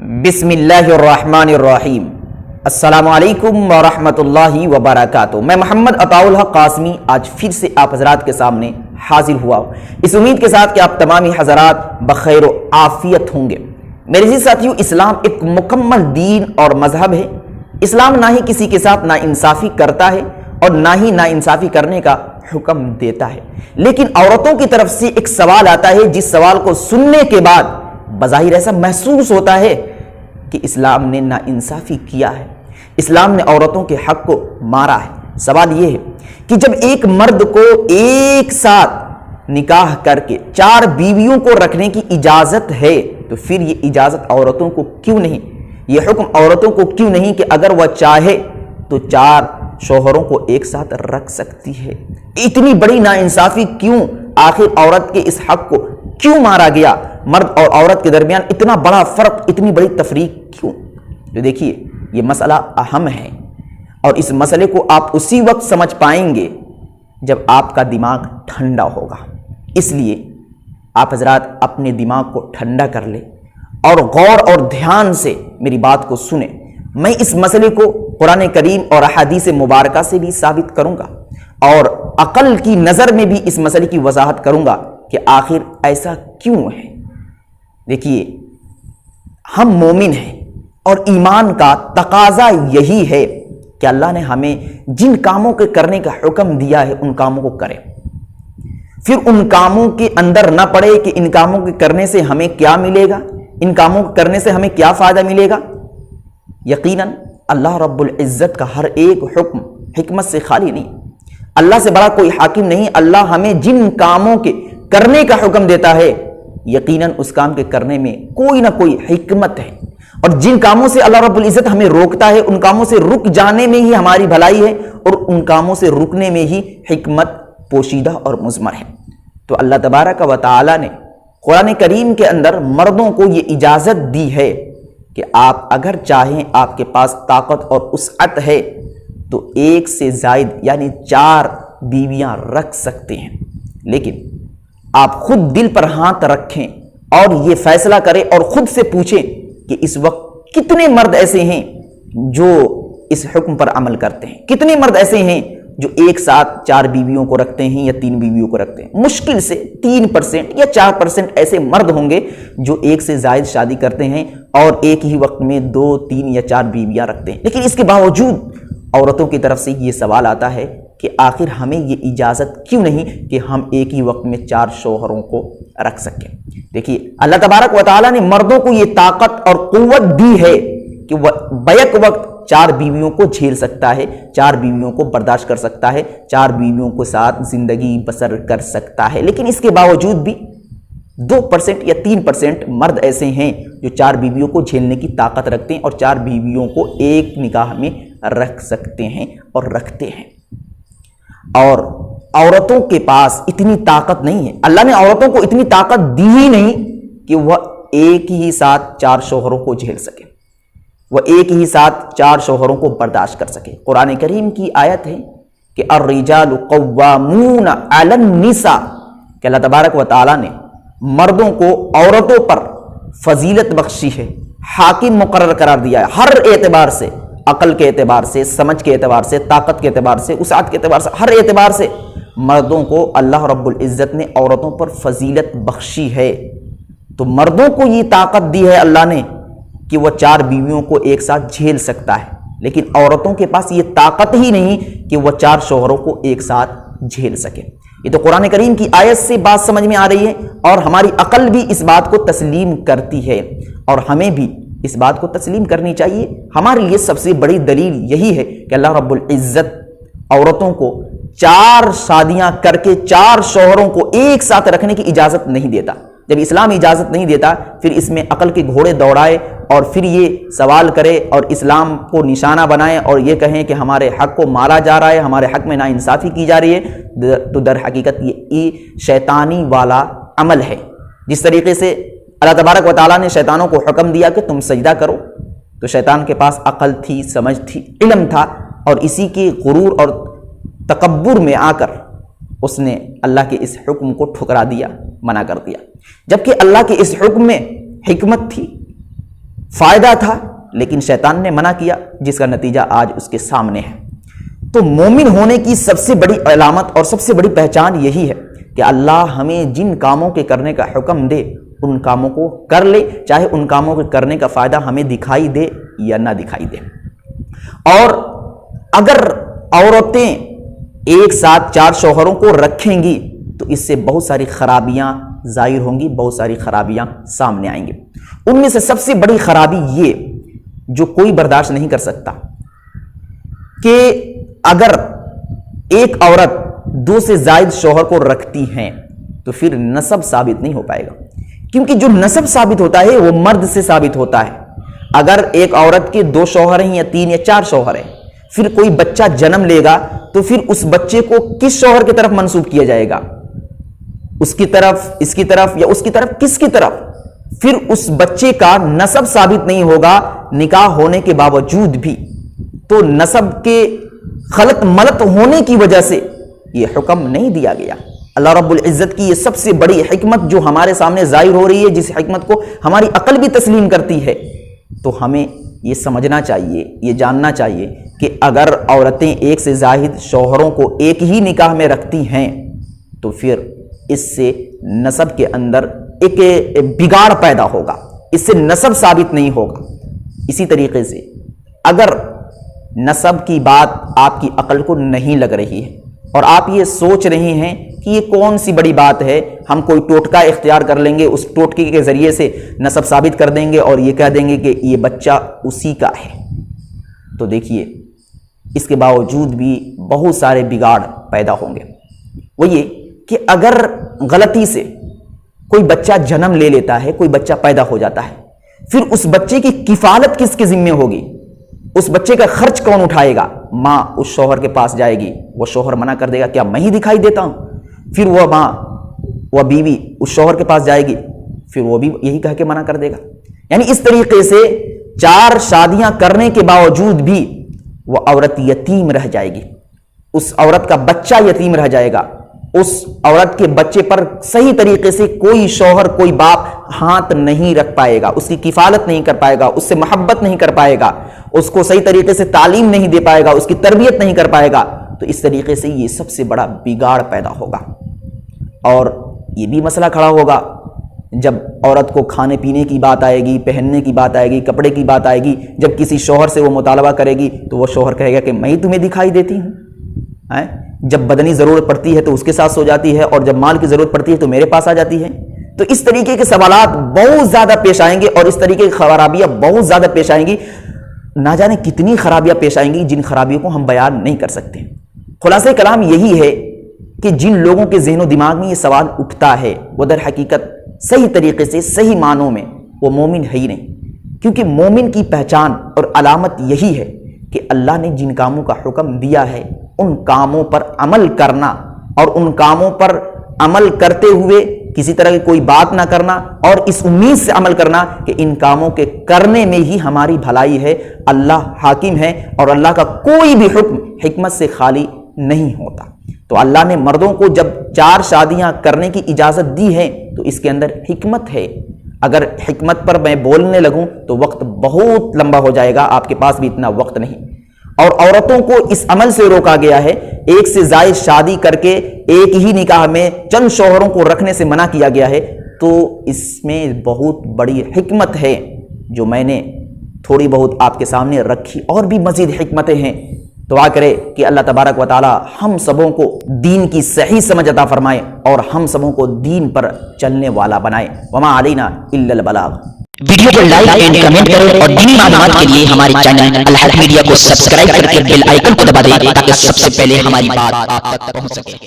بسم اللہ الرحمن الرحیم۔ السلام علیکم ورحمۃ اللہ وبرکاتہ۔ میں محمد عطاء الحق قاسمی آج پھر سے آپ حضرات کے سامنے حاضر ہوا ہوں، اس امید کے ساتھ کہ آپ تمامی حضرات بخیر و عافیت ہوں گے۔ میرے عزیز ساتھیو، اسلام ایک مکمل دین اور مذہب ہے۔ اسلام نہ ہی کسی کے ساتھ ناانصافی کرتا ہے اور نہ ہی ناانصافی کرنے کا حکم دیتا ہے، لیکن عورتوں کی طرف سے ایک سوال آتا ہے جس سوال کو سننے کے بعد بظاہر ایسا محسوس ہوتا ہے کہ اسلام نے ناانصافی کیا ہے، اسلام نے عورتوں کے حق کو مارا ہے۔ سوال یہ ہے کہ جب ایک مرد کو ایک ساتھ نکاح کر کے 4 بیویوں کو رکھنے کی اجازت ہے تو پھر یہ اجازت عورتوں کو کیوں نہیں، یہ حکم عورتوں کو کیوں نہیں کہ اگر وہ چاہے تو 4 شوہروں کو ایک ساتھ رکھ سکتی ہے؟ اتنی بڑی ناانصافی کیوں؟ آخر عورت کے اس حق کو کیوں مارا گیا؟ مرد اور عورت کے درمیان اتنا بڑا فرق، اتنی بڑی تفریق کیوں؟ تو دیکھیے، یہ مسئلہ اہم ہے اور اس مسئلے کو آپ اسی وقت سمجھ پائیں گے جب آپ کا دماغ ٹھنڈا ہوگا۔ اس لیے آپ حضرات اپنے دماغ کو ٹھنڈا کر لیں اور غور اور دھیان سے میری بات کو سنیں۔ میں اس مسئلے کو قرآن کریم اور احادیث مبارکہ سے بھی ثابت کروں گا اور عقل کی نظر میں بھی اس مسئلے کی وضاحت کروں گا کہ آخر ایسا کیوں ہے۔ دیکھیے، ہم مومن ہیں اور ایمان کا تقاضا یہی ہے کہ اللہ نے ہمیں جن کاموں کے کرنے کا حکم دیا ہے ان کاموں کو کریں، پھر ان کاموں کے اندر نہ پڑے کہ ان کاموں کے کرنے سے ہمیں کیا ملے گا، ان کاموں کے کرنے سے ہمیں کیا فائدہ ملے گا۔ یقیناً اللہ رب العزت کا ہر ایک حکم حکمت سے خالی نہیں، اللہ سے بڑا کوئی حاکم نہیں۔ اللہ ہمیں جن کاموں کے کرنے کا حکم دیتا ہے یقیناً اس کام کے کرنے میں کوئی نہ کوئی حکمت ہے، اور جن کاموں سے اللہ رب العزت ہمیں روکتا ہے ان کاموں سے رک جانے میں ہی ہماری بھلائی ہے، اور ان کاموں سے رکنے میں ہی حکمت پوشیدہ اور مضمر ہے۔ تو اللہ تبارک و تعالی نے قرآن کریم کے اندر مردوں کو یہ اجازت دی ہے کہ آپ اگر چاہیں، آپ کے پاس طاقت اور وسعت ہے تو 1 سے زائد یعنی 4 بیویاں رکھ سکتے ہیں، لیکن آپ خود دل پر ہاتھ رکھیں اور یہ فیصلہ کریں اور خود سے پوچھیں کہ اس وقت کتنے مرد ایسے ہیں جو اس حکم پر عمل کرتے ہیں، کتنے مرد ایسے ہیں جو ایک ساتھ 4 بیویوں کو رکھتے ہیں یا 3 بیویوں کو رکھتے ہیں۔ مشکل سے 3% یا 4% ایسے مرد ہوں گے جو 1 سے زائد شادی کرتے ہیں اور ایک ہی وقت میں 2، 3 یا 4 بیویاں رکھتے ہیں۔ لیکن اس کے باوجود عورتوں کی طرف سے یہ سوال آتا ہے کہ آخر ہمیں یہ اجازت کیوں نہیں کہ ہم ایک ہی وقت میں 4 شوہروں کو رکھ سکیں۔ دیکھیے، اللہ تبارک و تعالیٰ نے مردوں کو یہ طاقت اور قوت دی ہے کہ وہ بیک وقت 4 بیویوں کو جھیل سکتا ہے، 4 بیویوں کو برداشت کر سکتا ہے، 4 بیویوں کے ساتھ زندگی بسر کر سکتا ہے۔ لیکن اس کے باوجود بھی 2% یا 3% مرد ایسے ہیں جو 4 بیویوں کو جھیلنے کی طاقت رکھتے ہیں اور 4 بیویوں کو ایک نکاح میں رکھ سکتے ہیں اور رکھتے ہیں۔ اور عورتوں کے پاس اتنی طاقت نہیں ہے، اللہ نے عورتوں کو اتنی طاقت دی ہی نہیں کہ وہ ایک ہی ساتھ 4 شوہروں کو جھیل سکے، وہ ایک ہی ساتھ 4 شوہروں کو برداشت کر سکے۔ قرآن کریم کی آیت ہے کہ الرجال قوامون علی النساء، کہ اللہ تبارک و تعالیٰ نے مردوں کو عورتوں پر فضیلت بخشی ہے، حاکم مقرر قرار دیا ہے، ہر اعتبار سے، عقل کے اعتبار سے، سمجھ کے اعتبار سے، طاقت کے اعتبار سے، وسعت کے اعتبار سے، ہر اعتبار سے مردوں کو اللہ رب العزت نے عورتوں پر فضیلت بخشی ہے۔ تو مردوں کو یہ طاقت دی ہے اللہ نے کہ وہ 4 بیویوں کو ایک ساتھ جھیل سکتا ہے، لیکن عورتوں کے پاس یہ طاقت ہی نہیں کہ وہ 4 شوہروں کو ایک ساتھ جھیل سکے۔ یہ تو قرآن کریم کی آیت سے بات سمجھ میں آ رہی ہے اور ہماری عقل بھی اس بات کو تسلیم کرتی ہے، اور ہمیں بھی اس بات کو تسلیم کرنی چاہیے۔ ہمارے لیے سب سے بڑی دلیل یہی ہے کہ اللہ رب العزت عورتوں کو 4 شادیاں کر کے 4 شوہروں کو ایک ساتھ رکھنے کی اجازت نہیں دیتا۔ جب اسلام اجازت نہیں دیتا پھر اس میں عقل کے گھوڑے دوڑائے اور پھر یہ سوال کرے اور اسلام کو نشانہ بنائے اور یہ کہیں کہ ہمارے حق کو مارا جا رہا ہے، ہمارے حق میں ناانصافی کی جا رہی ہے، تو در حقیقت یہ شیطانی والا عمل ہے۔ جس طریقے سے اللہ تبارک و تعالیٰ نے شیطانوں کو حکم دیا کہ تم سجدہ کرو، تو شیطان کے پاس عقل تھی، سمجھ تھی، علم تھا، اور اسی کے غرور اور تکبر میں آ کر اس نے اللہ کے اس حکم کو ٹھکرا دیا، منع کر دیا، جبکہ اللہ کے اس حکم میں حکمت تھی، فائدہ تھا لیکن شیطان نے منع کیا، جس کا نتیجہ آج اس کے سامنے ہے۔ تو مومن ہونے کی سب سے بڑی علامت اور سب سے بڑی پہچان یہی ہے کہ اللہ ہمیں جن کاموں کے کرنے کا حکم دے ان کاموں کو کر لے، چاہے ان کاموں کے کرنے کا فائدہ ہمیں دکھائی دے یا نہ دکھائی دے۔ اور اگر عورتیں ایک ساتھ 4 شوہروں کو رکھیں گی تو اس سے بہت ساری خرابیاں ظاہر ہوں گی، بہت ساری خرابیاں سامنے آئیں گی۔ ان میں سے سب سے بڑی خرابی یہ جو کوئی برداشت نہیں کر سکتا کہ اگر ایک عورت 2 سے زائد شوہر کو رکھتی ہیں تو پھر نسب ثابت نہیں ہو پائے گا، کیونکہ جو نسب ثابت ہوتا ہے وہ مرد سے ثابت ہوتا ہے۔ اگر ایک عورت کے 2 شوہر ہیں یا 3 یا 4 شوہر ہیں، پھر کوئی بچہ جنم لے گا تو پھر اس بچے کو کس شوہر کی طرف منسوب کیا جائے گا؟ اس کی طرف، اس کی طرف، یا اس کی طرف؟ کس کی طرف؟ پھر اس بچے کا نسب ثابت نہیں ہوگا نکاح ہونے کے باوجود بھی۔ تو نسب کے خلط ملط ہونے کی وجہ سے یہ حکم نہیں دیا گیا۔ اللہ رب العزت کی یہ سب سے بڑی حکمت جو ہمارے سامنے ظاہر ہو رہی ہے، جس حکمت کو ہماری عقل بھی تسلیم کرتی ہے، تو ہمیں یہ سمجھنا چاہیے، یہ جاننا چاہیے کہ اگر عورتیں 1 سے زائد شوہروں کو ایک ہی نکاح میں رکھتی ہیں تو پھر اس سے نسب کے اندر ایک بگاڑ پیدا ہوگا، اس سے نسب ثابت نہیں ہوگا۔ اسی طریقے سے اگر نسب کی بات آپ کی عقل کو نہیں لگ رہی ہے اور آپ یہ سوچ رہے ہیں کہ یہ کون سی بڑی بات ہے، ہم کوئی ٹوٹکا اختیار کر لیں گے، اس ٹوٹکے کے ذریعے سے نسب ثابت کر دیں گے اور یہ کہہ دیں گے کہ یہ بچہ اسی کا ہے، تو دیکھیے اس کے باوجود بھی بہت سارے بگاڑ پیدا ہوں گے۔ وہ یہ کہ اگر غلطی سے کوئی بچہ جنم لے لیتا ہے، کوئی بچہ پیدا ہو جاتا ہے، پھر اس بچے کی کفالت کس کے ذمہ ہوگی؟ اس بچے کا خرچ کون اٹھائے گا؟ ماں اس شوہر کے پاس جائے گی، وہ شوہر منع کر دے گا کیا میں ہی دکھائی دیتا ہوں؟ پھر وہ ماں، وہ بیوی اس شوہر کے پاس جائے گی، پھر وہ بھی یہی کہہ کے منع کر دے گا۔ یعنی اس طریقے سے 4 شادیاں کرنے کے باوجود بھی وہ عورت یتیم رہ جائے گی، اس عورت کا بچہ یتیم رہ جائے گا، اس عورت کے بچے پر صحیح طریقے سے کوئی شوہر، کوئی باپ ہاتھ نہیں رکھ پائے گا، اس کی کفالت نہیں کر پائے گا، اس سے محبت نہیں کر پائے گا، اس کو صحیح طریقے سے تعلیم نہیں دے پائے گا، اس کی تربیت نہیں کر پائے گا۔ تو اس طریقے سے یہ سب سے بڑا بگاڑ پیدا ہوگا۔ اور یہ بھی مسئلہ کھڑا ہوگا جب عورت کو کھانے پینے کی بات آئے گی، پہننے کی بات آئے گی، کپڑے کی بات آئے گی، جب کسی شوہر سے وہ مطالبہ کرے گی تو وہ شوہر کہے گا کہ میں ہی تمہیں دکھائی دیتی ہوں۔ جب بدنی ضرورت پڑتی ہے تو اس کے ساتھ سو جاتی ہے، اور جب مال کی ضرورت پڑتی ہے تو میرے پاس آ جاتی ہے۔ تو اس طریقے کے سوالات بہت زیادہ پیش آئیں گے اور اس طریقے کی خرابیاں بہت زیادہ پیش آئیں گی، نہ جانے کتنی خرابیاں پیش آئیں گی جن خرابیوں کو ہم بیان نہیں کر سکتے۔ خلاصہ کلام یہی ہے کہ جن لوگوں کے ذہن و دماغ میں یہ سوال اٹھتا ہے وہ در حقیقت صحیح طریقے سے، صحیح معنوں میں وہ مومن ہے ہی نہیں، کیونکہ مومن کی پہچان اور علامت یہی ہے کہ اللہ نے جن کاموں کا حکم دیا ہے ان کاموں پر عمل کرنا، اور ان کاموں پر عمل کرتے ہوئے کسی طرح کی کوئی بات نہ کرنا، اور اس امید سے عمل کرنا کہ ان کاموں کے کرنے میں ہی ہماری بھلائی ہے۔ اللہ حاکم ہے اور اللہ کا کوئی بھی حکم حکمت سے خالی نہیں ہوتا۔ تو اللہ نے مردوں کو جب 4 شادیاں کرنے کی اجازت دی ہے تو اس کے اندر حکمت ہے۔ اگر حکمت پر میں بولنے لگوں تو وقت بہت لمبا ہو جائے گا، آپ کے پاس بھی اتنا وقت نہیں۔ اور عورتوں کو اس عمل سے روکا گیا ہے، 1 سے زائد شادی کر کے ایک ہی نکاح میں چند شوہروں کو رکھنے سے منع کیا گیا ہے۔ تو اس میں بہت بڑی حکمت ہے جو میں نے تھوڑی بہت آپ کے سامنے رکھی، اور بھی مزید حکمتیں ہیں۔ دعا کرے کہ اللہ تبارک و تعالی ہم سبوں کو دین کی صحیح سمجھ عطا فرمائے اور ہم سبوں کو دین پر چلنے والا بنائے۔ وما علینا الا البلاغ۔ ویڈیو کو لائک اینڈ کمنٹ کریں اور دینی معلومات کے لیے ہمارے چینل الحق میڈیا کو سبسکرائب کر کے بیل آئیکن کو دبا دیں تاکہ سب سے پہلے ہماری بات آپ تک پہنچ سکے۔